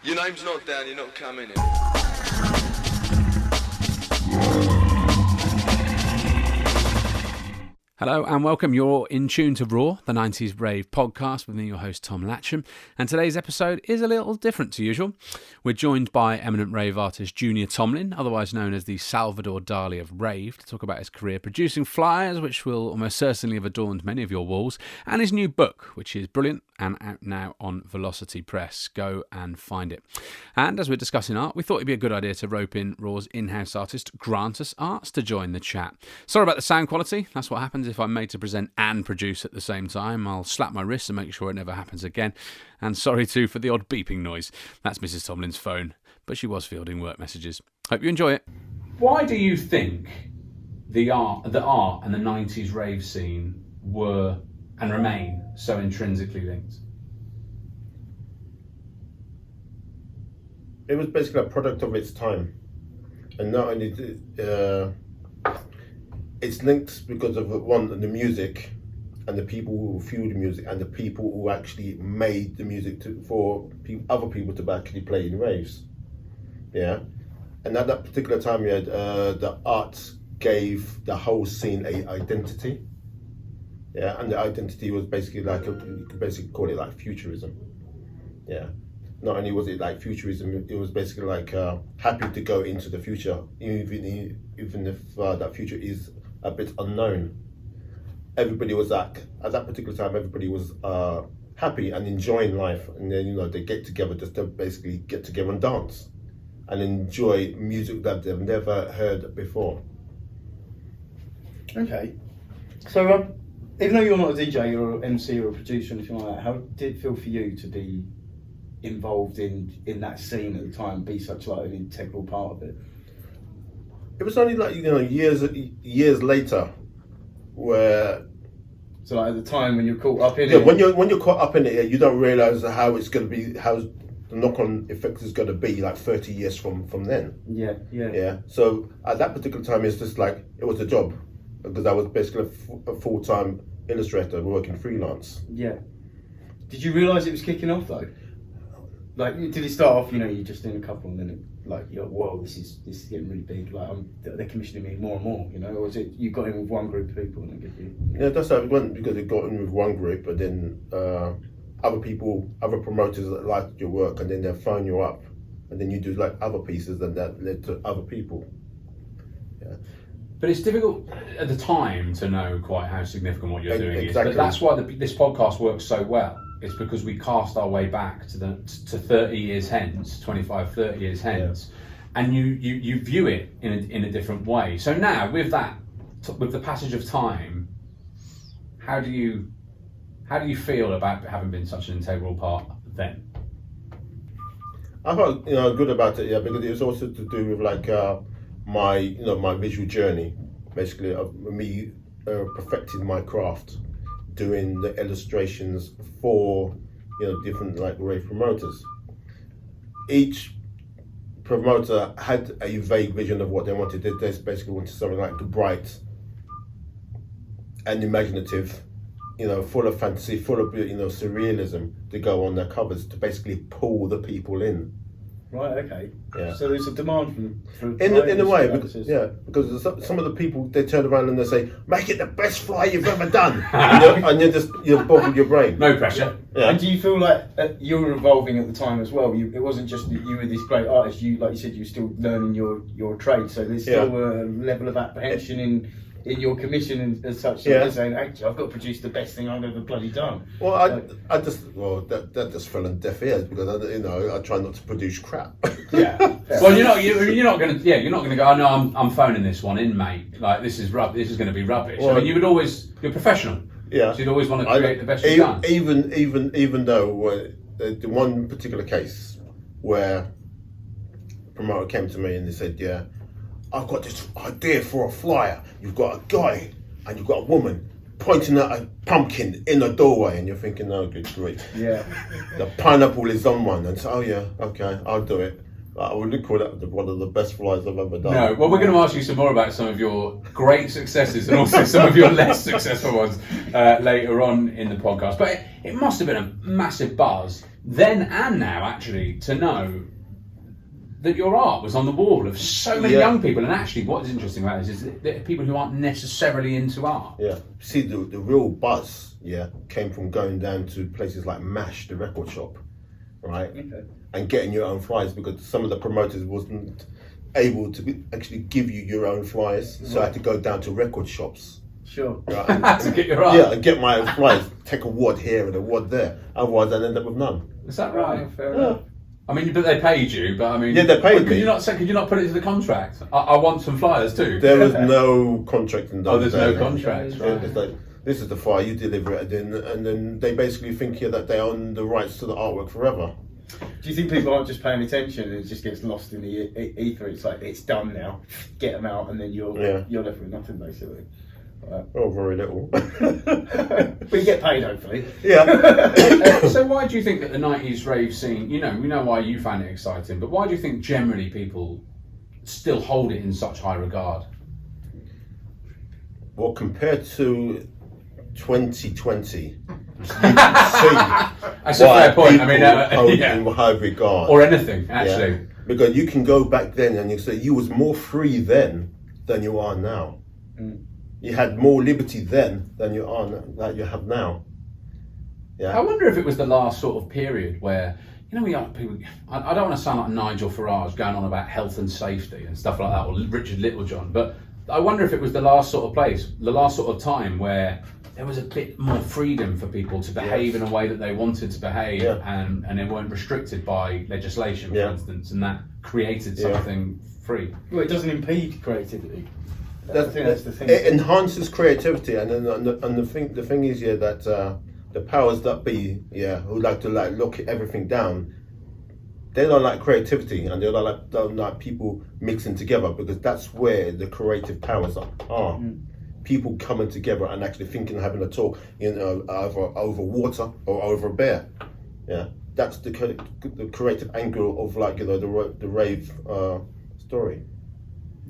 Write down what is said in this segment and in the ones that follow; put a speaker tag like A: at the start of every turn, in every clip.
A: Your name's not down, you're not coming in.
B: Hello and welcome. You're in tune to ROAR, the 90s Rave Podcast, with me, your host, Tom Latchem. And today's episode is a little different to usual. We're joined by eminent rave artist Junior Tomlin, otherwise known as the Salvador Dali of Rave, to talk about his career producing flyers, which will almost certainly have adorned many of your walls, and his new book, which is brilliant and out now on Velocity Press. Go and find it. And as we're discussing art, we thought it'd be a good idea to rope in ROAR's in-house artist, GRANTUS ARTS, to join the chat. Sorry about the sound quality. That's what happens if I'm made to present and produce at the same time. I'll slap my wrist and make sure it never happens again. And sorry too for the odd beeping noise. That's Mrs. Tomlin's phone, but she was fielding work messages. Hope you enjoy it. Why do you think the art and the 90s rave scene were and remain so intrinsically linked?
C: It was basically a product of its time, and not only it's linked because of the music and the people who fueled the music and the people who actually made the music for other people to actually play in raves. Yeah, and at that particular time, you had the arts gave the whole scene a identity. Yeah, and the identity was basically like you could basically call it like futurism. Yeah, not only was it like futurism, it was basically like happy to go into the future, even if that future is a bit unknown. Everybody was like, at that particular time, everybody was happy and enjoying life, and then they get together just to basically get together and dance and enjoy music that they've never heard before.
D: Okay, so even though you're not a DJ or an MC or a producer or anything like that, how did it feel for you to be involved in that scene at the time, be such like an integral part of it?
C: It was only like years later, where.
D: So like at the time when you're caught up in
C: it.
D: Yeah,
C: when you're caught up in it, you don't realise how it's going to be, how the knock-on effects is going to be like 30 years from then.
D: Yeah.
C: So at that particular time, it's just like it was a job, because I was basically a full-time illustrator working freelance.
D: Yeah. Did you realise it was kicking off though? Like, did it start off, you're just doing a couple and then you're like, whoa, this is getting really big, like they're commissioning me more and more, or was it you got in with one group of people and then get you?
C: Yeah, that's how it went, because it got in with one group, but then other promoters that liked your work, and then they'll phone you up, and then you do like other pieces, and that led to other people. Yeah.
B: But it's difficult at the time to know quite how significant what you're doing
C: exactly.
B: is. But that's why this podcast works so well. It's because we cast our way back to 30 years hence, 25, 30 years hence, and you view it in a different way. So now, with the passage of time, how do you feel about having been such an integral part then?
C: I felt good about it, yeah, because it was also to do with like my visual journey, basically of me perfecting my craft, doing the illustrations for different like rave promoters. Each promoter had a vague vision of what they wanted. They basically wanted something like bright and imaginative, full of fantasy, full of surrealism to go on their covers, to basically pull the people in.
D: Right. Okay.
C: Yeah.
D: So there's a demand for
C: in a way, because some of the people, they turn around and they say, "Make it the best fly you've ever done," and you're boggling your brain.
B: No pressure.
C: Yeah.
D: And do you feel like you were evolving at the time as well? It wasn't just that you were this great artist. You, like you said, you were still learning your trade. So there's still a level of apprehension in your commission and such.
C: Yeah.
D: Saying, actually, I've got to produce the best thing I've ever bloody done.
C: Well, that just fell on deaf ears, because I try not to produce crap.
B: Yeah. Well, you're not going to go, "Oh no, I'm phoning this one in, mate. Like this is This is going to be rubbish."
C: Well,
B: I mean, you're professional.
C: Yeah.
B: So you'd always want to create the best you've done.
C: Even though the one particular case where a promoter came to me and they said, "Yeah, I've got this idea for a flyer. You've got a guy and you've got a woman pointing at a pumpkin in a doorway," and you're thinking, "Oh, good grief."
D: Yeah.
C: The pineapple is on one, and so, "Oh yeah, okay, I'll do it." I would call that one of the best flyers I've ever done.
B: No, well, we're going to ask you some more about some of your great successes and also some of your less successful ones later on in the podcast. But it must have been a massive buzz then and now, actually, to know that your art was on the wall of so many young people. And actually, what is interesting about this is that there are people who aren't necessarily into art.
C: Yeah. See, the real buzz, came from going down to places like MASH, the record shop, right? Okay. And getting your own flyers, because some of the promoters wasn't able to actually give you your own flyers, so I had to go down to record shops.
D: Sure.
C: Right?
B: To get your art.
C: Yeah, and get my own flyers. Take a wad here and a wad there. Otherwise, I'd end up with none.
B: Is that right?
D: Fair enough.
B: I mean, but they paid you. But I mean,
C: they paid me.
B: Could you not put it into the contract? I want some flyers too.
C: There was no contract in those
B: days.
C: no
B: contract. Right.
C: It's like, this is the flyer, you deliver it, and then they basically think that they own the rights to the artwork forever.
D: Do you think people aren't just paying attention and it just gets lost in the ether? It's like, it's done now, get them out, and then you're left with nothing, basically.
C: Oh, very little.
D: But you get paid, hopefully.
C: Yeah.
B: So why do you think that the 90s rave scene, we know why you found it exciting, but why do you think generally people still hold it in such high regard?
C: Well, compared to 2020, you can see
B: that's a fair point. I mean,
C: hold in high regard.
B: Or anything, actually.
C: Yeah. Because you can go back then and you say you was more free then than you are now. Mm. You had more liberty then than you have now. Yeah.
B: I wonder if it was the last sort of period where, we have people. I don't want to sound like Nigel Farage going on about health and safety and stuff like that, or Richard Littlejohn, but I wonder if it was the last sort of time where there was a bit more freedom for people to behave in a way that they wanted to behave, and they weren't restricted by legislation, for instance, and that created something free.
D: Well, it doesn't impede creativity. That's the thing.
C: It enhances creativity, and the thing is that the powers that be, who like to lock everything down, they don't like creativity, and they don't like people mixing together, because that's where the creative powers are. Mm. People coming together and actually thinking, having a talk, either over water or over a beer. Yeah, that's the creative angle of the rave story.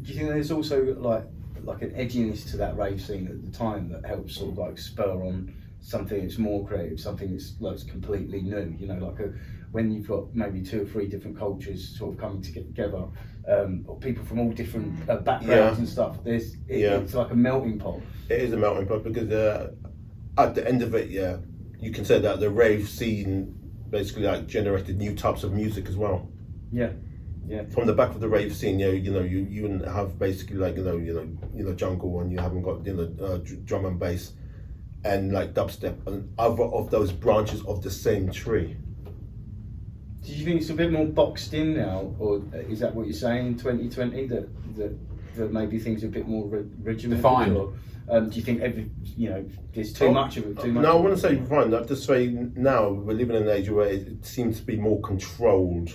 D: Do you think there's also like an edginess to that rave scene at the time that helps sort of spur on something that's more creative, something that's completely new? When you've got maybe 2 or 3 different cultures sort of coming together, or people from all different backgrounds and stuff. It's like a melting pot.
C: It is a melting pot, because at the end of it, you can say that the rave scene basically generated new types of music as well. Yeah. Yeah. From the back of the rave scene, you wouldn't have basically jungle, and you haven't got drum and bass, and dubstep, and other of those branches of the same tree.
D: Do you think it's a bit more boxed in now, or is that what you're saying in 2020, that maybe things are a bit more regimented?
B: Defined.
D: Or, do you think there's too much of it?
C: No, I wouldn't say refined. I'd just say now we're living in an age where it seems to be more controlled.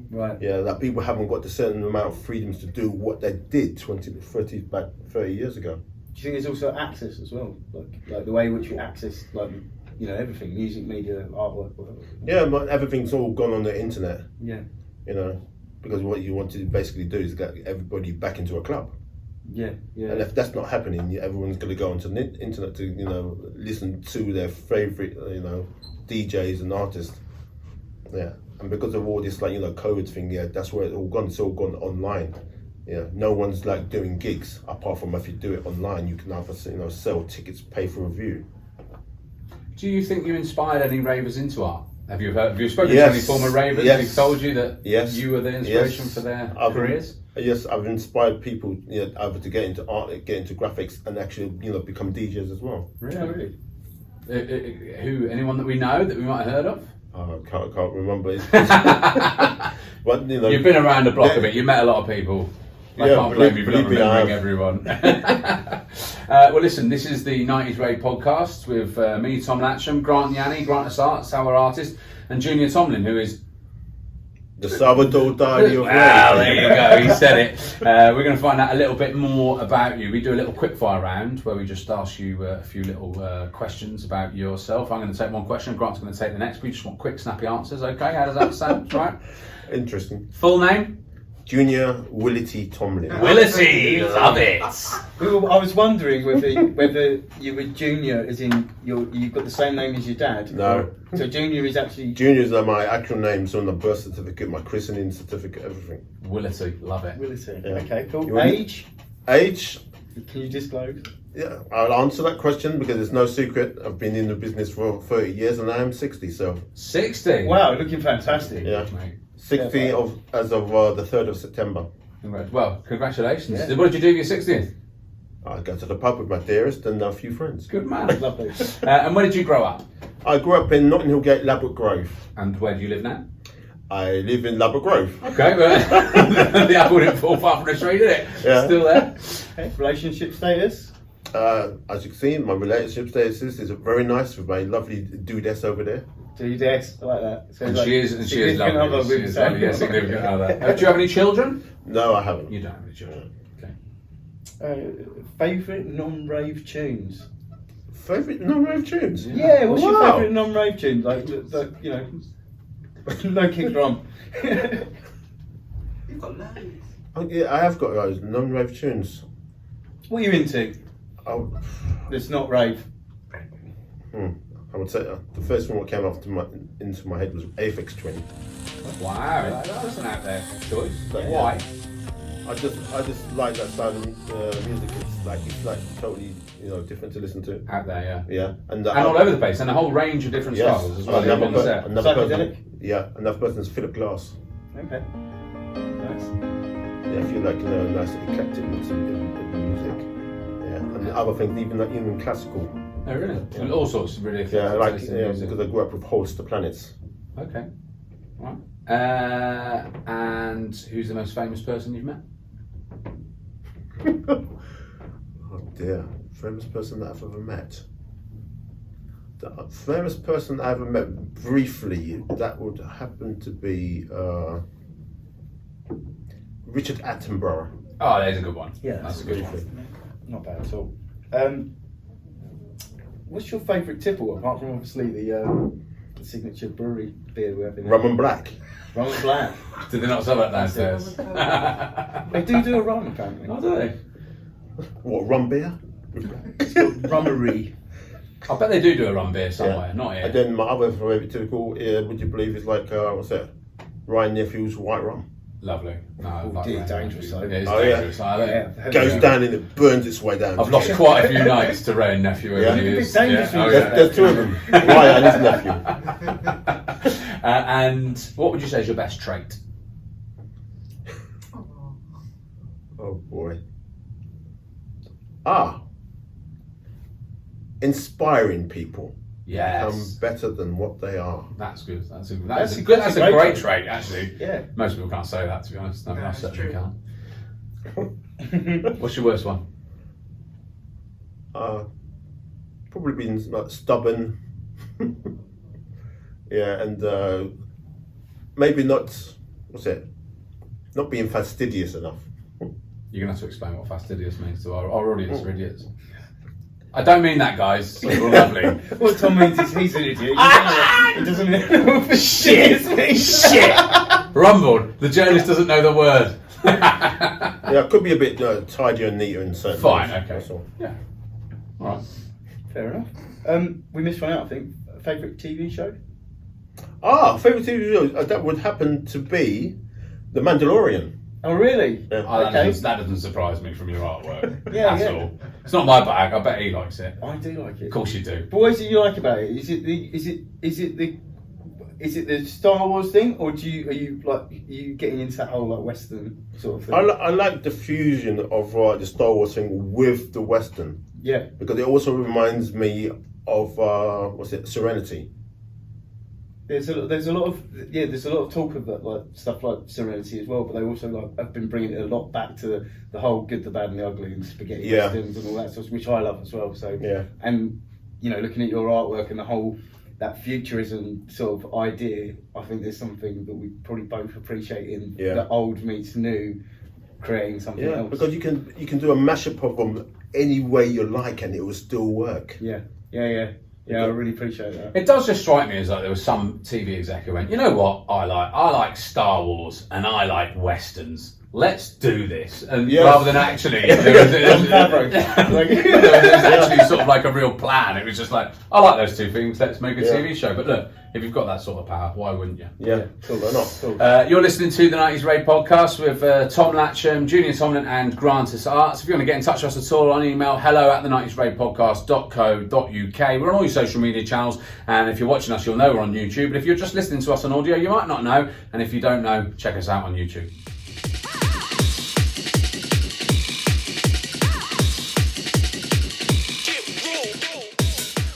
D: Right.
C: Yeah, that people haven't got the certain amount of freedoms to do what they did 30 years ago.
D: Do you think there's also access as well, like the way in which we access everything, music, media, artwork, whatever?
C: Yeah, but everything's all gone on the internet.
D: Yeah.
C: Because what you want to basically do is get everybody back into a club.
D: Yeah, yeah.
C: And if that's not happening, everyone's going to go onto the internet to listen to their favourite DJs and artists. Yeah. And because of all this COVID thing, that's where it's all gone. It's all gone online. Yeah, no one's doing gigs apart from if you do it online, you can either sell tickets, pay for a view.
B: Do you think you inspired any ravers into art? Have you spoken to any former ravers who've told you that you were the inspiration for their careers?
C: Yes, I've inspired people either to get into art, get into graphics, and actually become DJs as well.
B: Really? Who? Anyone that we know that we might have heard of?
C: I can't remember. But
B: you've been around the block a bit. You met a lot of people. I can't blame you for not remembering everyone. Well, listen, this is the 90s Rave Podcast with me, Tom Latchem, Grant Yanni, GRANTUS ARTS, our artist, and Junior Tomlin, who is
C: the Salvador Dali of Rave.
B: There you go, he said it. We're going to find out a little bit more about you. We do a little quickfire round where we just ask you a few little questions about yourself. I'm going to take one question, Grant's going to take the next. We just want quick, snappy answers, okay? How does that sound? Right?
C: Interesting.
B: Full name?
C: Junior Tomlin.
B: Willity, love it.
D: I was wondering whether you were Junior, as in you've got the same name as your dad.
C: No.
D: So Junior is actually.
C: Juniors are my actual names on the birth certificate, my christening certificate, everything.
B: Willity, love it.
D: Willity.
C: Yeah.
D: Okay, cool.
C: You want
D: Age?
C: Age?
D: Can you disclose?
C: Yeah, I'll answer that question because it's no secret. I've been in the business for 30 years and I am 60, so.
B: 60?
D: Wow, looking fantastic.
C: Yeah.
B: Mate.
C: 60 as of the 3rd of September.
B: Well, congratulations.
D: Yeah.
B: What did you do for your 60th?
C: I go to the pub with my dearest and a few friends.
B: Good man.
D: Lovely.
B: And where did you grow up?
C: I grew up in Notting Hill Gate, Ladbroke Grove.
B: And where do you live now?
C: I live in Ladbroke Grove.
B: Okay, well, the apple didn't fall far from the tree, did it?
C: Yeah.
B: Still there.
D: Okay, relationship status?
C: As you can see, my relationship status is very nice with my lovely dudess over there.
D: Dudess, I like that. So
B: And
D: like
B: she is
D: significant
B: lovely.
D: other
B: She
D: with
B: is
D: Sam.
B: lovely, yeah, significant other. Do you have any children?
C: No, I haven't.
B: You don't have any children. Okay.
D: Favourite non-rave tunes?
C: Favourite non-rave tunes?
D: Yeah, what's your
C: Wow.
D: favourite non-rave tune? Like, you know, no kick drum.
A: You've got loads.
C: Oh, yeah, I have got those non-rave tunes.
D: What are you into?
C: Oh,
D: That's not rave.
C: I would say the first one that came into my head was Aphex Twin.
B: Wow, that's an out there choice.
C: But
B: Why?
C: I just like that style of music. It's like totally different to listen to.
B: Out there, yeah.
C: Yeah, and
B: all over the place, and a whole range of different
C: yes,
B: styles as well.
C: another,
B: on the set.
C: another
D: Psychedelic?
C: person. Yeah, another person is Philip Glass.
D: Okay. Nice.
C: Yeah, if you like nice eclectic mix of music. Yeah, and the other things, even classical.
B: Oh, really? And all sorts of really
C: Yeah,
B: music.
C: because I grew up with Holster Planets.
B: Okay. Right. And who's the most famous person you've met?
C: Oh dear, famous person that I've ever met. The famous person I ever met briefly, that would happen to be Richard Attenborough.
B: Oh, there's a good one.
D: Yeah,
B: that's a good one.
D: Not bad at all. What's your favourite tipple, apart from obviously the signature brewery beer we have in there?
C: Rum and Black.
D: Rum and Black.
B: Did they not sell that downstairs?
D: They do a rum, apparently.
B: Oh, do they?
C: What, rum beer?
D: It's called Rummery.
B: I bet they do a rum beer somewhere, not here.
C: And then my other favourite typical, would you believe, is like, what's that? Ryan Nephew's White Rum.
B: Lovely. No, I like
D: dear,
B: that.
D: dangerous, though.
B: Yeah, it's
C: Oh, yeah.
B: dangerous. I don't-
C: Goes down and it burns its way down.
B: I've lost quite a few nights to Ray and Nephew over
C: Yeah.
B: the years.
D: It's dangerous when you
C: There's two of them. Ryan and his nephew.
B: And what would you say is your best trait?
C: Oh boy. Inspiring people
B: Yes.
C: become better than what they are.
B: That's good. That's a
D: That's a
B: great
D: great
B: trait, actually.
D: Yeah.
B: Most people can't say that, to be honest. I mean, I
A: That's
B: certainly
A: true.
B: can't. What's your worst one?
C: Probably been like stubborn. Yeah, and maybe not. What's it? Not being fastidious enough.
B: You're going to have to explain what fastidious means to our audience for idiots. I don't mean that, guys. You're lovely.
D: What Tom means is he's an idiot. He doesn't know what
B: Shit! Rumbled. The journalist doesn't know the word.
C: Yeah, it could be a bit tidier and neater in certain
B: Fine,
C: ways,
B: okay.
C: that's all.
B: Yeah. All right.
D: Fair enough. We missed one out, I think. Favourite TV show?
C: Favourite TV show, that would happen to be The Mandalorian.
D: Oh, really?
C: Yeah.
B: Oh,
D: Okay.
B: that doesn't surprise me from your artwork.
D: Yeah,
B: at
D: yeah.
B: all. It's not my bag. I bet he likes it.
D: I do like it.
B: Of course you do.
D: But what is it you like about it? Is it the Star Wars thing, or are you getting into that whole like Western sort of thing?
C: I like the fusion of the Star Wars thing with the Western,
D: Yeah.
C: because it also reminds me of Serenity.
D: There's a lot of talk of that, like stuff like Serenity as well, but they also have been bringing it a lot back to the whole Good, the Bad, and the Ugly and spaghetti
C: Yeah.
D: westerns and all that stuff, which I love as well. So
C: Yeah.
D: and looking at your artwork and the whole that futurism sort of idea, I think there's something that we probably both appreciate in the old meets new, creating something
C: Yeah,
D: else.
C: because you can do a mashup of them any way you like and it will still work.
D: Yeah. Yeah, I really appreciate that.
B: It does just strike me as like there was some TV exec who went, you know what, I like Star Wars and I like Westerns. Let's do this. And rather than actually, there was actually sort of like a real plan. It was just like, I like those two things, let's make a TV show. But look, if you've got that sort of power, why wouldn't you?
C: Yeah, cool, why not? Cool.
B: You're listening to the 90s Rave Podcast with Tom Latchem, Junior Tomlin and GRANTUS ARTS. If you want to get in touch with us at all, on email hello@the90sravepodcast.co.uk. We're on all your social media channels, and if you're watching us, you'll know we're on YouTube. But if you're just listening to us on audio, you might not know, and if you don't know, check us out on YouTube.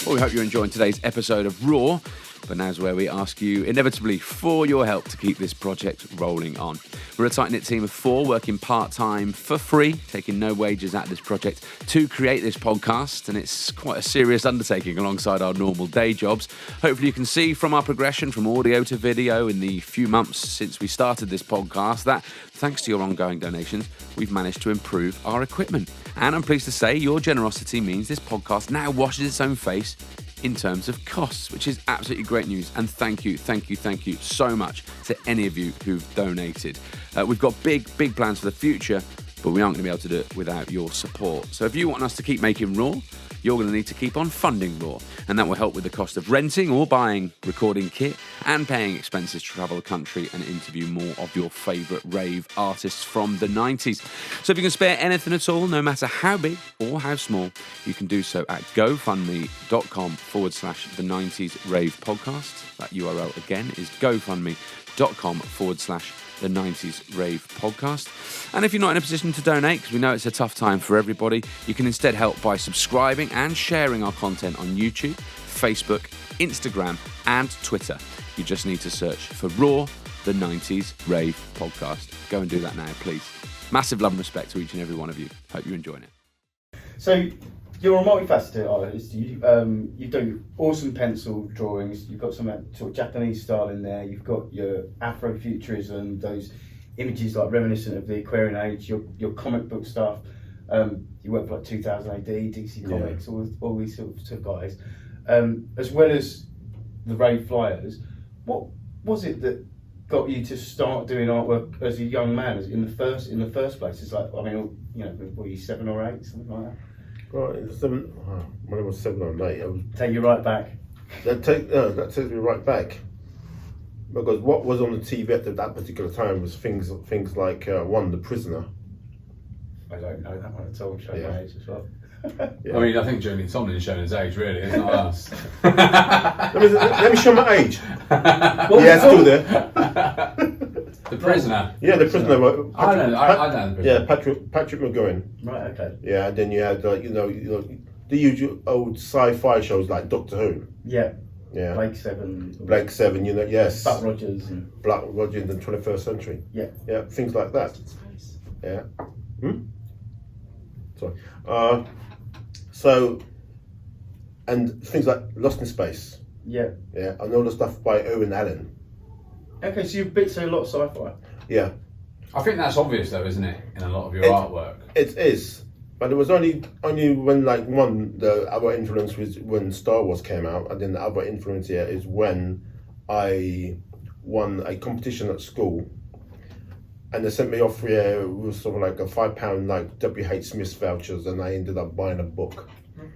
B: Well, we hope you're enjoying today's episode of Roar, but now's where we ask you inevitably for your help to keep this project rolling on. We're a tight-knit team of 4 working part-time for free, taking no wages at this project to create this podcast, and it's quite a serious undertaking alongside our normal day jobs. Hopefully you can see from our progression from audio to video in the few months since we started this podcast that, thanks to your ongoing donations, we've managed to improve our equipment. And I'm pleased to say your generosity means this podcast now washes its own face in terms of costs, which is absolutely great news. And thank you so much to any of you who've donated. We've got big plans for the future, but we aren't going to be able to do it without your support. So if you want us to keep making Raw, you're going to need to keep on funding Raw, and that will help with the cost of renting or buying recording kit and paying expenses to travel the country and interview more of your favourite rave artists from the 90s. So if you can spare anything at all, no matter how big or how small, you can do so at gofundme.com/the 90s Rave Podcast. That URL again is gofundme.com/the 90s Rave Podcast. And if you're not in a position to donate, because we know it's a tough time for everybody, you can instead help by subscribing and sharing our content on YouTube, Facebook, Instagram and Twitter. You just need to search for Raw, the 90s Rave Podcast. Go and do that now, please. Massive love and respect to each and every one of you. Hope you're enjoying it.
D: So, you're a multifaceted artist. You do awesome pencil drawings. You've got some sort of Japanese style in there. You've got your Afrofuturism, those images like reminiscent of the Aquarian Age. Your comic book stuff. You work for like 2000 AD, DC Comics, all these sorts of guys, as well as the Rave Flyers. What was it that got you to start doing artwork as a young man? In the first place, it's like, I mean, you know, were you 7 or 8, something like that?
C: Right, when I was 7 or 8,
D: Take you right back.
C: that takes me right back, because what was on the TV at that particular time was things like The Prisoner.
D: I don't know that one at all. Show my age as well.
B: Yeah. I mean, I think Junior Tomlin is showing his age, really. It's not us.
C: let me show my age. Yeah, still there.
B: The Prisoner.
C: Yeah, The Prisoner.
B: I know The Prisoner.
C: Yeah, Patrick McGowan.
D: Right. Okay.
C: Yeah, and then you had you know the usual old sci-fi shows like Doctor Who.
D: Yeah.
C: Yeah.
D: Blake Seven.
C: You know, yes.
D: Buck Rogers and
C: Black Rogers in the 21st century.
D: Yeah.
C: Yeah, things like that. Yeah. Sorry. So, and things like Lost in Space.
D: Yeah.
C: Yeah, and all the stuff by Owen Allen.
D: Okay, so you've bit so a lot of sci-fi.
C: Yeah.
B: I think that's obvious, though, isn't it, in a lot of your artwork?
C: It is, but it was only when the other influence was when Star Wars came out, and then the other influence here is when I won a competition at school, and they sent me off here with sort of like a £5 like W.H. Smith's vouchers, and I ended up buying a book.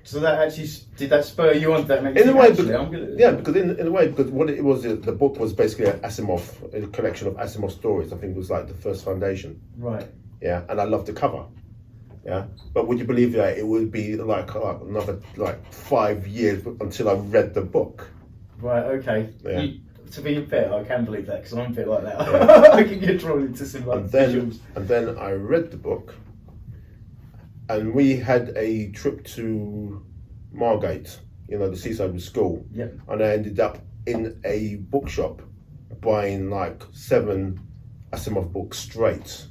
D: So that actually did that spur you on? That
C: In a way, because
D: because
C: what it was, the book was basically a collection of Asimov stories. I think it was like the first foundation.
D: Right.
C: Yeah, and I loved the cover. Yeah, but would you believe that it would be like another 5 years until I read the book?
D: Right. Okay.
C: Yeah.
D: To be fair, I can believe that because I'm a bit like that. Yeah. I can get drawn into some visuals.
C: And then I read the book. And we had a trip to Margate, the seaside with school.
D: Yeah.
C: And I ended up in a bookshop buying like 7 Asimov books straight.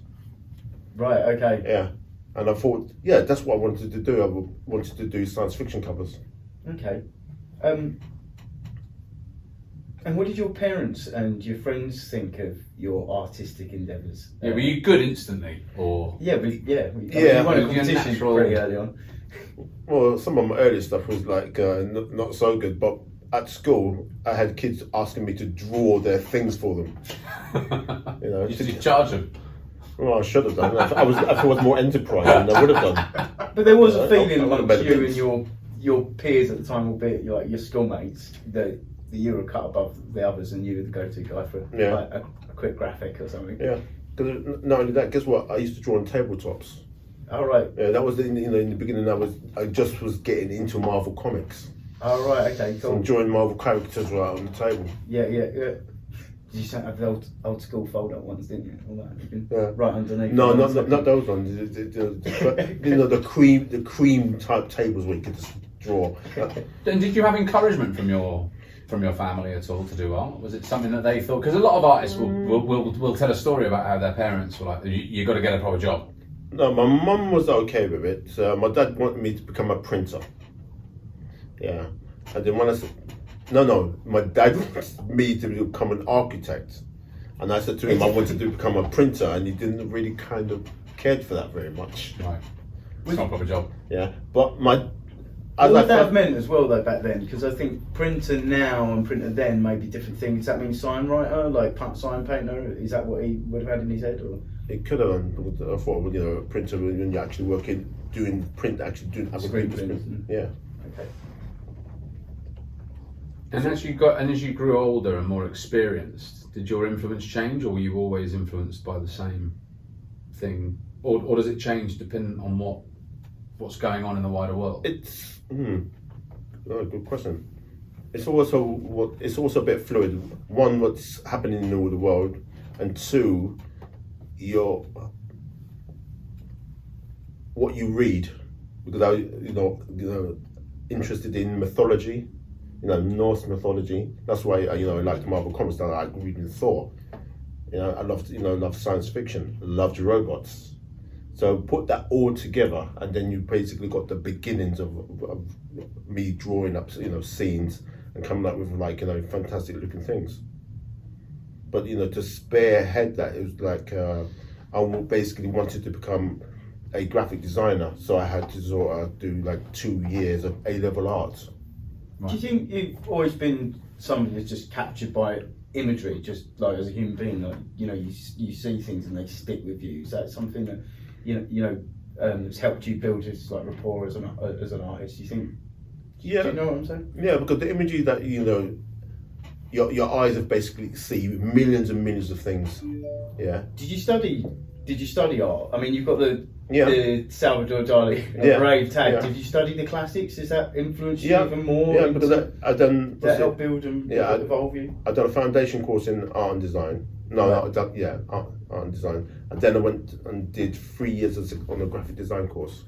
D: Right, okay.
C: Yeah. And I thought, that's what I wanted to do. I wanted to do science fiction covers.
D: Okay. And what did your parents and your friends think of your artistic endeavours?
B: Yeah, were you good instantly, or?
D: Yeah, but you won a
B: You're
D: competition
B: natural.
D: pretty early on.
C: Well, some of my early stuff was like not so good, but at school I had kids asking me to draw their things for them. You know,
B: Did you charge them?
C: well, I should have done. I thought it was more enterprising. I would have done.
D: But there was a
C: I
D: feeling
C: would've
D: amongst
C: made
D: you
C: it.
D: and your peers at the time, albeit your schoolmates, that you were cut above the others and you were the go-to guy for
C: Yeah.
D: like a quick graphic or something.
C: Yeah, because not only that, guess what? I used to draw on tabletops.
D: All right.
C: Yeah, that was in the beginning. I just was getting into Marvel comics.
D: All right. Okay.
C: So I'm
D: Cool.
C: drawing Marvel characters right on the table.
D: Yeah. Did you have the old school fold-up ones, didn't you? All that. You can
C: Yeah.
D: right underneath.
C: No, not those ones. The cream type tables where you could just draw.
B: And did you have encouragement from your family at all to do art? Was it something that they thought? Because a lot of artists will tell a story about how their parents were like, you got to get a proper job.
C: No, my mum was okay with it. My dad wanted me to become a printer. Yeah, and then when I said, no, my dad wanted me to become an architect, and I said to him I wanted to become a printer, and he didn't really kind of cared for that very much.
B: Right. It's not a proper job.
C: Yeah, but
D: What would that have meant as well, though, back then? Because I think printer now and printer then may be different things. Does that mean sign writer, like sign painter? Is that what he would have had in his head? Or?
C: it could have done. I thought, a printer when you're actually doing other
D: Screen
C: people's
D: print.
C: print. Yeah.
D: Okay.
B: And as you grew older and more experienced, did your influence change, or were you always influenced by the same thing, or does it change depending on what's going on in the wider world?
C: It's good question. It's also a bit fluid. One, what's happening in all the world, and two, what you read, because I interested in mythology, Norse mythology. That's why I liked Marvel comics. That I reading Thor. I loved science fiction. Loved robots. So put that all together, and then you basically got the beginnings of me drawing up, scenes and coming up with fantastic looking things. But to spearhead that, it was like I basically wanted to become a graphic designer, so I had to sort of do 2 years of A-level art.
B: Right.
D: Do you think you've always been somebody that's just captured by imagery, just like as a human being? You see things and they stick with you. Is that something that that's helped you build this rapport as an artist? Do you think?
C: Yeah.
D: Do you know what I'm saying?
C: Yeah, because the imagery that your eyes have basically see millions and millions of things. Yeah.
D: Did you study art? I mean, you've got the Salvador Dali of Rave tag.
C: Yeah.
D: Did you study the classics? Does that influence you
C: Yeah.
D: even more?
C: Yeah, because I done.
D: That help build and evolve you?
C: I done a foundation course in art and design. Art and design, and then I went and did 3 years on a graphic design course.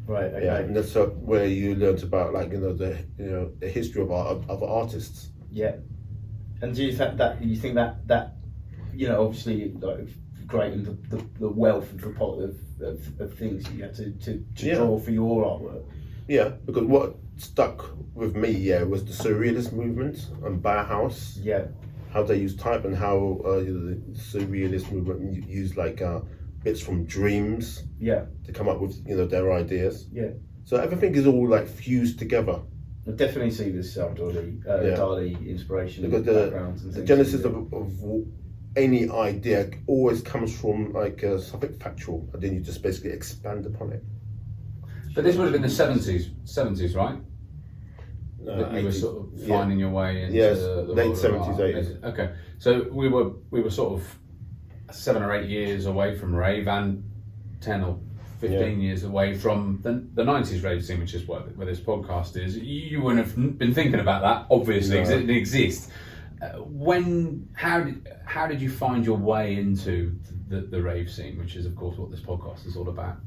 D: Right. Okay.
C: Yeah, and that's where you learnt about the history of artists.
D: Yeah. And do you think that obviously great and the wealth of the pot of things that you had to draw for your artwork?
C: Yeah, because what stuck with me was the surrealist movement and Bauhaus.
D: Yeah.
C: How they use type and how the surrealist movement used bits from dreams.
D: Yeah.
C: To come up with their ideas.
D: Yeah.
C: So everything is all fused together.
D: I definitely see this Salvador Dali inspiration
C: Because
D: backgrounds and
C: the
D: things.
C: genesis of any idea always comes from something factual, and then you just basically expand upon it.
B: But this would have been the 70s, right? That you were
C: 80s.
B: sort of finding your way into the
C: late
B: world of
C: 70s,
B: art.
C: 80s.
B: Okay, so we were sort of 7 or 8 years away from rave, and 10 or 15 years away from the 90s rave scene, which is where this podcast is. You wouldn't have been thinking about that, obviously, because it exists. How did you find your way into the rave scene, which is of course what this podcast is all about?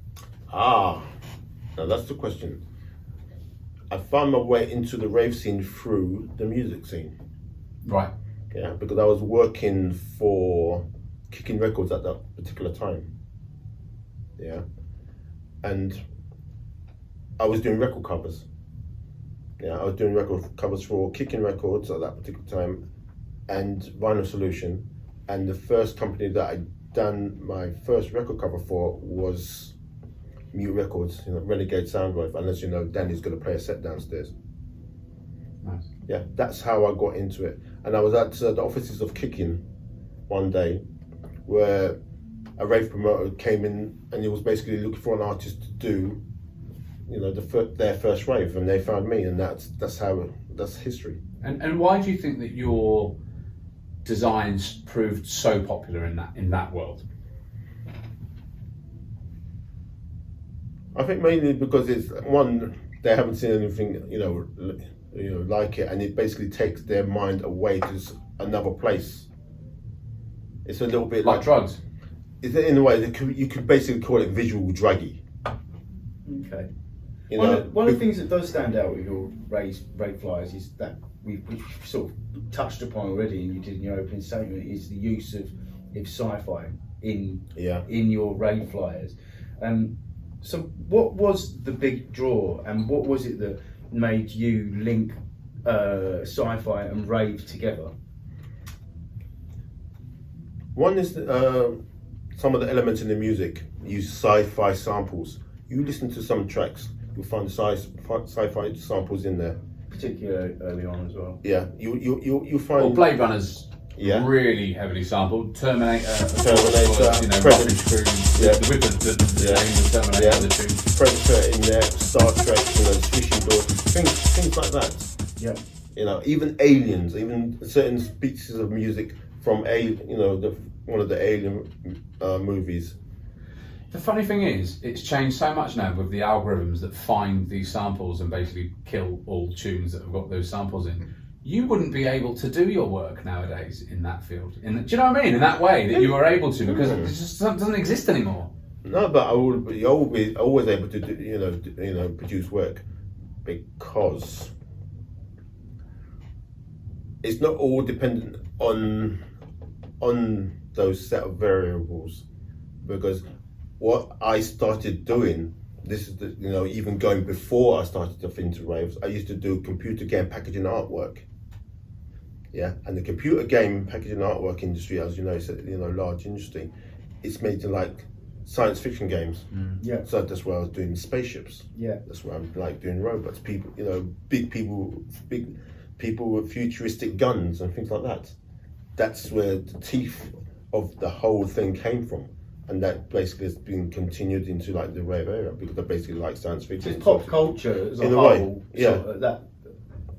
C: Now that's the question. I found my way into the rave scene through the music scene.
B: Right.
C: Yeah, because I was working for Kicking Records at that particular time. Yeah. And I was doing record covers. Yeah, I was doing record covers for Kicking Records at that particular time, and Vinyl Solution, and the first company that I done my first record cover for was Mute Records, Renegade Soundwave. Unless Danny's going to play a set downstairs.
B: Nice.
C: Yeah, that's how I got into it. And I was at the offices of Kicking one day, where a rave promoter came in, and he was basically looking for an artist to do, their first rave, and they found me, and that's history.
B: And why do you think that your designs proved so popular in that world?
C: I think mainly because it's one, they haven't seen anything like it, and it basically takes their mind away to another place. It's a little bit
B: like drugs.
C: It's in a way you could basically call it visual druggy.
D: Okay. One of the things that does stand out with your rave flyers is that we've sort of touched upon already, and you did in your opening statement, is the use of sci-fi in your rave flyers. So what was the big draw, and what was it that made you link sci-fi and rave together?
C: One is some of the elements in the music use sci-fi samples. You listen to some tracks, you'll find sci-fi samples in there.
D: Particularly early on as well.
C: Yeah, you find.
B: Well, Blade Runner's really heavily sampled. Terminator,
C: Predator,
B: the whip of the Terminator, the tune.
C: Predator in there, Star Trek, swishing doors, things like that.
D: Yeah.
C: Even aliens, even certain pieces of music from one of the Alien movies.
B: The funny thing is, it's changed so much now with the algorithms that find these samples and basically kill all tunes that have got those samples in. You wouldn't be able to do your work nowadays in that field. Do you know what I mean? In that way that you were able to, because it just doesn't exist anymore.
C: No, but I will be always able to do, produce work, because it's not all dependent on those set of variables. Because what I started doing, this is even going before I started to into raves, I used to do computer game packaging artwork. Yeah, and the computer game packaging artwork industry, as you know, is a large industry. It's made to like science fiction games.
D: Yeah.
C: So that's where I was doing spaceships.
D: Yeah.
C: That's where I'm like doing robots. People, big people with futuristic guns and things like that. That's where the teeth of the whole thing came from. And that basically has been continued into like the rave era, because I basically like science fiction.
D: It's pop culture as a whole. Sort of that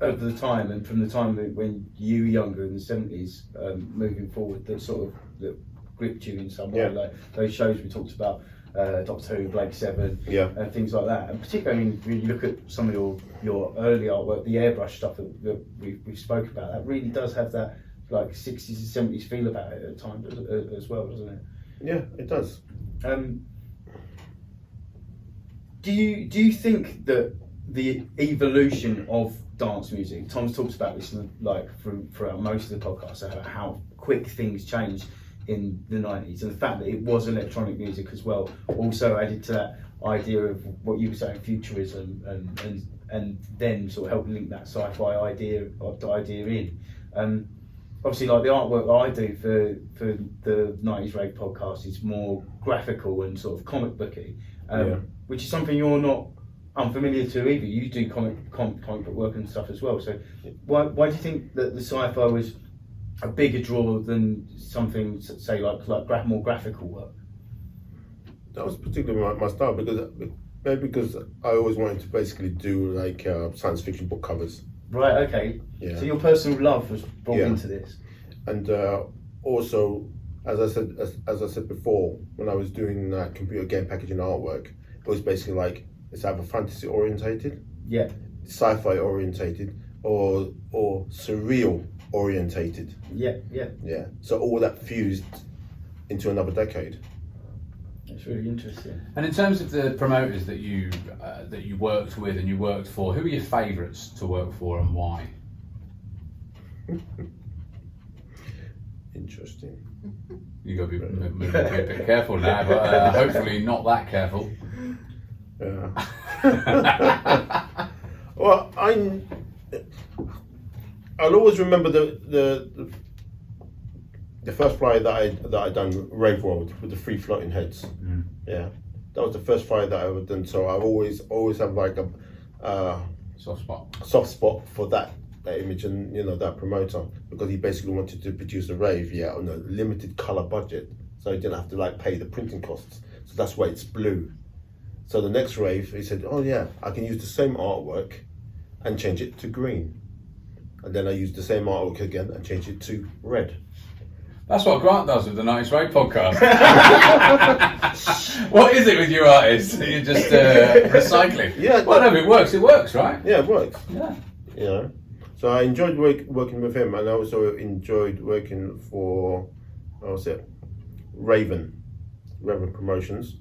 D: over the time, and from the time when you were younger in the 70s, moving forward, that gripped you in some way. Like those shows we talked about, Doctor Who, Blake 7, and things like that. And particularly, when you look at some of your early artwork, the airbrush stuff that we spoke about, that really does have that like 60s and 70s feel about it at times as well, doesn't it?
C: Yeah, it does.
D: Do you think that the evolution of dance music, Tom's talked about this throughout most of the podcast, about how quick things changed in the 90s, and the fact that it was electronic music as well also added to that idea of what you were saying, futurism, and then sort of helped link that sci-fi idea in. Obviously, like the artwork that I do for the 90s Rave podcast is more graphical and sort of comic booky, which is something you're not unfamiliar to either. You do comic book work and stuff as well. So why do you think that the sci-fi was a bigger draw than something, say, like more graphical work?
C: That was particularly my style, because I always wanted to basically do like science fiction book covers.
D: Right. Okay.
C: Yeah.
D: So your personal love was brought into this,
C: and also, as I said before, when I was doing computer game packaging artwork, it was basically like it's either fantasy orientated, sci-fi orientated, or surreal orientated. Yeah. So all that fused into another decade.
D: It's really interesting.
B: And in terms of the promoters that you worked with and you worked for, who are your favourites to work for and why?
C: Interesting.
B: You got to be a bit careful now, but hopefully not that careful.
C: Yeah. Well, I'll always remember the the first flyer that I done Rave World with the 3 floating heads. Yeah, that was the first flyer that I ever done. So I always have like a soft spot for that image and that promoter, because he basically wanted to produce a rave on a limited color budget, so he didn't have to like pay the printing costs. So that's why it's blue. So the next rave, he said, oh yeah, I can use the same artwork and change it to green. And then I used the same artwork again and changed it to red.
B: That's what Grant does with the 90s Rave podcast. What is it with you artists? You're just recycling.
C: Yeah.
B: Well, no, if it works, right?
C: Yeah, it works.
B: Yeah.
C: So I enjoyed working with him, and I also enjoyed working for, Raven Promotions,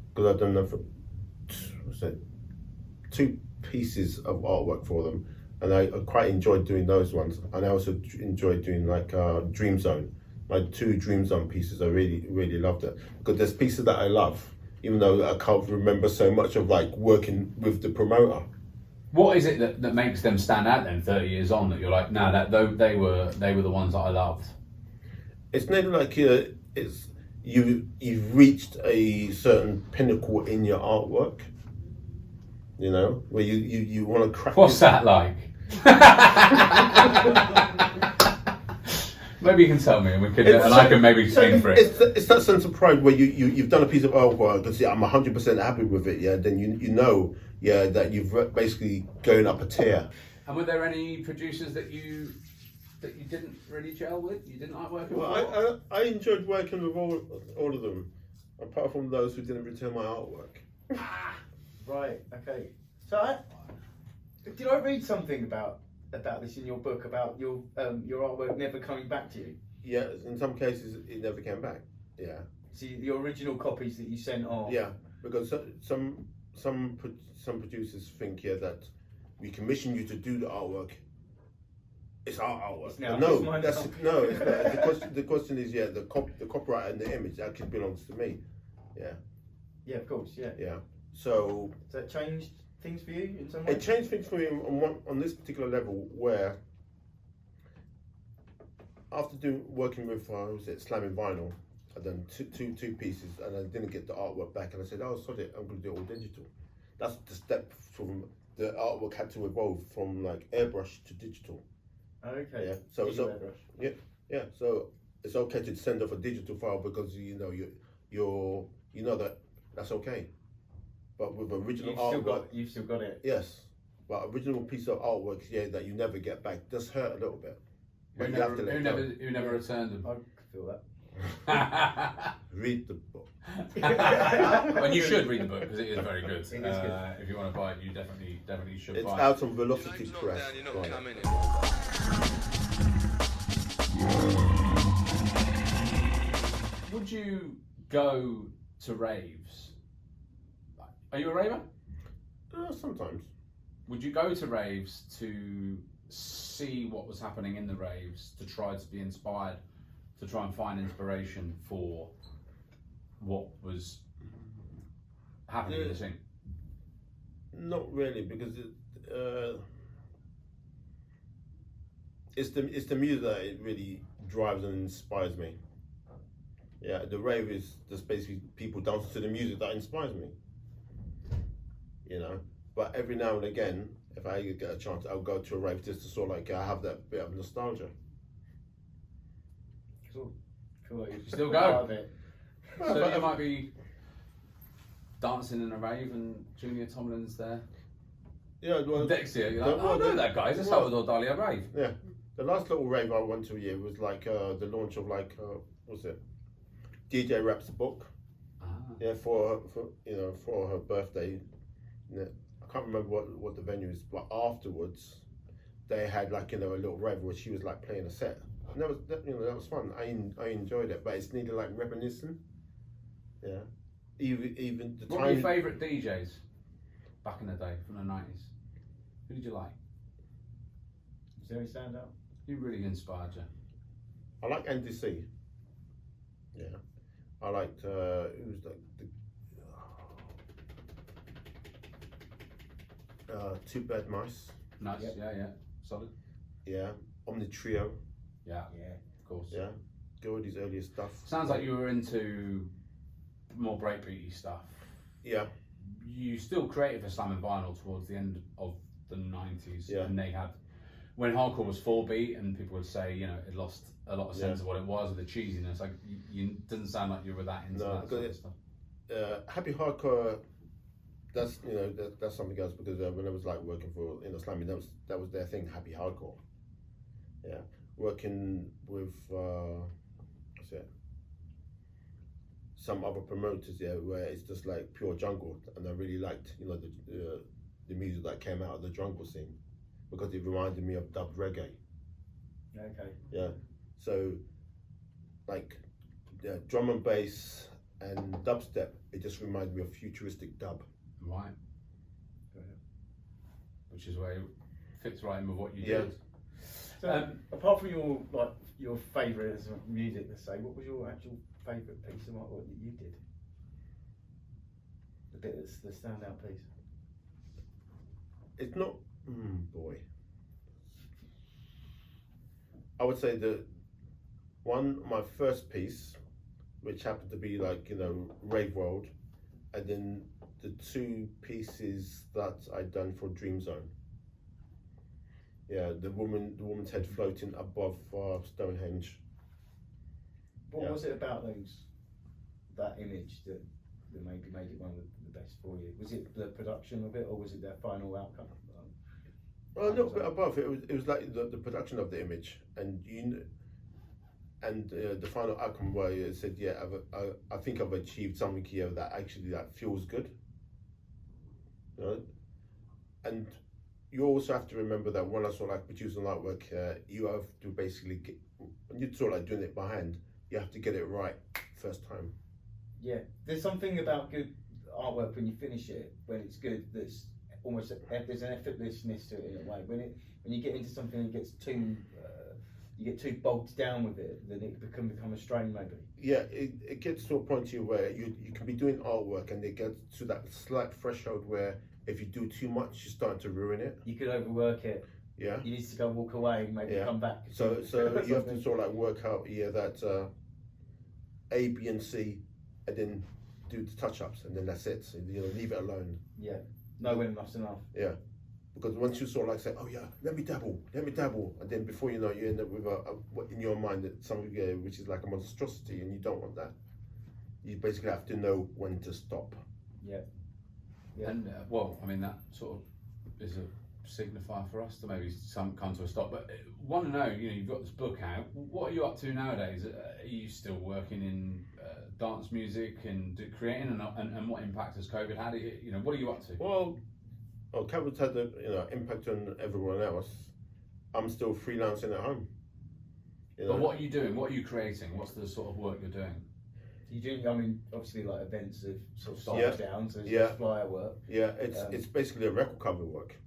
C: because I've done them for 2 pieces of artwork for them, and I quite enjoyed doing those ones. And I also enjoyed doing like Dream Zone, my 2 Dream Zone pieces. I really loved it, because there's pieces that I love, even though I can't remember so much of like working with the promoter.
B: What is it that makes them stand out then 30 years on, that you're like, no, they were the ones that I loved?
C: It's nearly like it's you've reached a certain pinnacle in your artwork, where you want to crack.
B: What's that like? Maybe you can tell me, and we can, I can maybe aim for it.
C: It's that sense of pride where you've done a piece of artwork and say, I'm 100% happy with it. Yeah, then you know that you've basically going up a tier.
B: And were there any producers that you didn't really gel with? You didn't like working with?
C: Well, I enjoyed working with all of them, apart from those who didn't return my artwork.
D: Right. Okay. So did I read something about this in your book, about your artwork never coming back to you?
C: Yeah, in some cases it never came back. Yeah.
D: See, the original copies that you sent off.
C: Yeah, because some producers think that we commission you to do the artwork. It's our artwork. It's not. The question is, the copyright and the image actually belongs to me. Yeah.
D: Yeah, of course. Yeah.
C: Yeah. So
D: that changed things for you in some way?
C: It changed things for me on this particular level, where after working with slamming vinyl, I done two pieces and I didn't get the artwork back, and I said, oh, sorry, I'm going to do it all digital. That's the step from the artwork had to evolve from like airbrush to digital.
D: Okay.
C: Yeah. So airbrush. Yeah. So it's okay to send off a digital file, because you know that's okay. But with original artwork,
D: you've still got it.
C: Yes, but original piece of artwork, that you never get back, does hurt a little bit. But
B: Who never returned them?
D: I feel that.
C: Read the book.
B: And you should read the book, because it is very good. If you want to buy it, you definitely should buy it.
C: It's out on Velocity Press.
B: Would you go to raves? Are you a raver?
C: Sometimes.
B: Would you go to raves to see what was happening in the raves, to try to be inspired, to try and find inspiration for what was happening in the scene?
C: Not really, because it's the music that it really drives and inspires me. Yeah, the rave is just basically people dancing to the music that inspires me. But every now and again, if I get a chance, I'll go to a rave just to sort of like have that bit of nostalgia.
D: Cool. Feel like you
B: still go. So you might be dancing in a rave and Junior Tomlin's there.
C: Yeah, well,
B: next year you're like, I know that guy. It's Salvador Dali of Rave.
C: Yeah, the last little rave I went to a year was like the launch of what's it? DJ Rap's book. Yeah, for her birthday. Yeah. I can't remember what the venue is, but afterwards they had like a little rave where she was like playing a set, and that was fun. I enjoyed it, but it's needed like reminiscing. Yeah, even the
B: What were your favourite DJs back in the day from the 90s? Who did you like?
D: Is there any standout?
B: Who really inspired you?
C: I like Andy C. Yeah, I liked who was Two Bad Mice.
B: Nice. Yep. Yeah, solid.
C: Yeah, Omni Trio.
B: Yeah, of course.
C: Yeah, Gordy's earlier stuff.
B: Sounds like you were into more breakbeaty stuff.
C: Yeah.
B: You still created for Slam and Vinyl towards the end of the 90s,
C: Yeah.
B: and they had, when hardcore was 4-beat, and people would say, you know, it lost a lot of sense of what it was, with the cheesiness. Like, you didn't sound like you were that into that sort of stuff.
C: Happy hardcore, that's, you know, that's something else, because when I was like working for, you know, slamming, that was their thing, happy hardcore. Yeah, working with what's it, some other promoters, yeah, where it's just like pure jungle, and I really liked, you know, the music that came out of the jungle scene, because it reminded me of dub reggae.
D: Okay.
C: Yeah, so like drum and bass and dubstep, it just reminded me of futuristic dub.
B: Right.
D: Brilliant.
B: Which is where it fits right in with what you
C: Yeah.
B: did.
D: So, apart from your favourite music, let's say, what was your actual favourite piece of artwork that you did? The bit that's the standout piece.
C: It's not, boy. I would say my first piece, which happened to be like, you know, Rave World, and then the 2 pieces that I'd done for Dream Zone. Yeah, the woman's head floating above Stonehenge.
D: What was it about that image that maybe made it one of the best for you? Was it the production of it, or was it their final outcome?
C: Well, a little bit above. It was like the production of the image, and the final outcome where it said, yeah, I think I've achieved something here that actually feels good. You know? And you also have to remember that when I sort of like producing artwork, you have to basically when you're sort of like doing it by hand, you have to get it right first time.
D: Yeah, there's something about good artwork when you finish it, when it's good, that's almost there's an effortlessness to it in a way. When you get into something and it gets too you get too bogged down with it, then it can become a strain maybe.
C: Yeah, it gets to a point here where you can be doing artwork and it gets to that slight threshold where if you do too much, you're starting to ruin it.
D: You could overwork it.
C: Yeah.
D: You need to go walk away and maybe come back.
C: So you have to sort of like work out that A, B, and C, and then do the touch-ups, and then that's it. So, you know, leave it alone.
D: Yeah. Know when enough's enough.
C: Yeah. Because once you sort of like say, oh yeah, let me dabble, and then before you know, you end up with in your mind that something which is like a monstrosity, and you don't want that. You basically have to know when to stop.
D: Yeah.
B: Yeah. And well, I mean, that sort of is a signifier for us to maybe come to a stop. But want to know, you know, you've got this book out. What are you up to nowadays? Are you still working in dance music and creating, and what impact has COVID had? You know, what are you up to?
C: Well, COVID's had the impact on everyone else. I'm still freelancing at home. You know?
B: But what are you doing? What are you creating? What's the sort of work you're doing?
D: You do, I mean, obviously like events have sort of started down, so
C: yeah.
D: flyer work.
C: Yeah, it's basically a record cover work.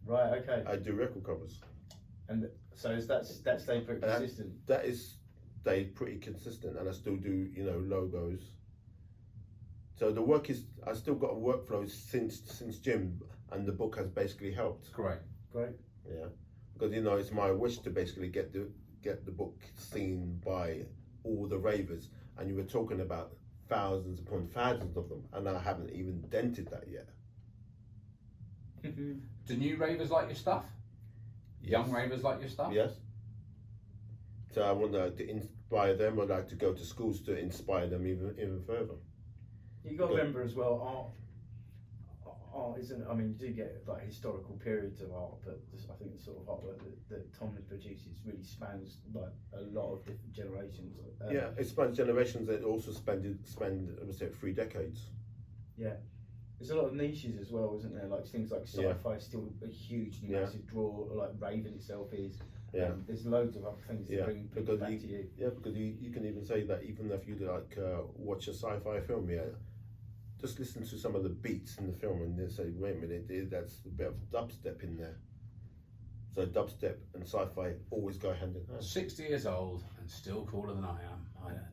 D: Right, okay.
C: I do record covers.
D: And so is that stayed pretty consistent?
C: That is stayed pretty consistent, and I still do, you know, logos. So the work is, I still got a workflow since gym, and the book has basically helped.
B: Great.
C: Yeah, because you know it's my wish to basically get the book seen by all the ravers, and you were talking about thousands upon thousands of them, and I haven't even dented that yet.
B: Do new ravers like your stuff?
C: Yes.
B: Young ravers like your stuff?
C: Yes. So I want to inspire them. I'd like to go to schools to inspire them even further.
D: You got to remember as well, art isn't. I mean, you do get like historical periods of art, but I think the sort of artwork that Tom has produced spans like a lot of different generations.
C: Yeah, it spans generations. It also spanned was it 3 decades.
D: Yeah. There's a lot of niches as well, isn't there? Like things like sci-fi is still a huge, massive draw. Like Raven itself is.
C: Yeah.
D: There's loads of other things to bring people back to you.
C: Yeah, because you can even say that even if you like watch a sci-fi film, just listen to some of the beats in the film and then say, wait a minute, that's a bit of dubstep in there. So dubstep and sci-fi always go hand in hand.
B: 60 years old and still cooler than I am.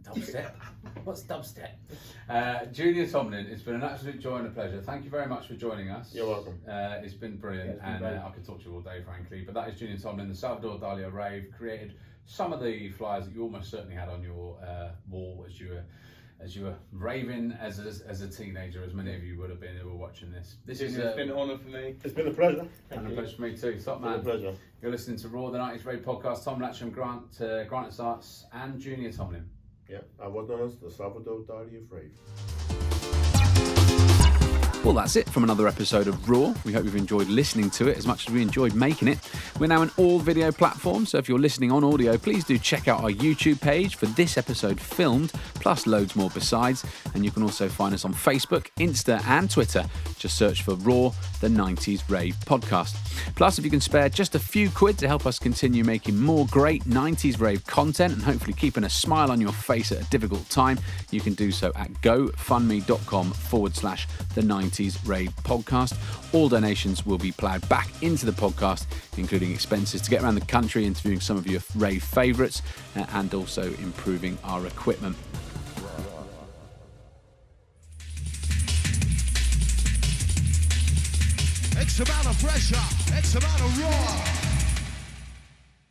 B: Dubstep? What's dubstep? Junior Tomlin, it's been an absolute joy and a pleasure. Thank you very much for joining us.
C: You're welcome.
B: It's been brilliant,
D: Yeah, it's been
B: and I could talk to you all day, frankly. But that is Junior Tomlin, the Salvador Dali of Rave, created some of the flyers that you almost certainly had on your wall as you were raving as a teenager, as many of you would have been who were watching this. This
D: It's been an honour for me.
C: It's been a pleasure.
B: And a pleasure for me too. Top man.
C: It's been a pleasure.
B: You're listening to Raw, the 90s Rave Podcast. Tom Latchem, GRANTUS ARTS, and Junior Tomlin.
C: Yeah, I was known as the Salvador Dali of Rave.
B: Well, that's it from another episode of Raw. We hope you've enjoyed listening to it as much as we enjoyed making it. We're now on all video platforms, so if you're listening on audio, please do check out our YouTube page for this episode filmed, plus loads more besides. And you can also find us on Facebook, Insta and Twitter. Just search for Raw, the 90s Rave Podcast. Plus, if you can spare just a few quid to help us continue making more great 90s Rave content and hopefully keeping a smile on your face at a difficult time, you can do so at gofundme.com/the 90s Rave Podcast. All donations will be ploughed back into the podcast, including expenses to get around the country interviewing some of your rave favourites and also improving our equipment.
E: X amount of pressure, X amount of roar.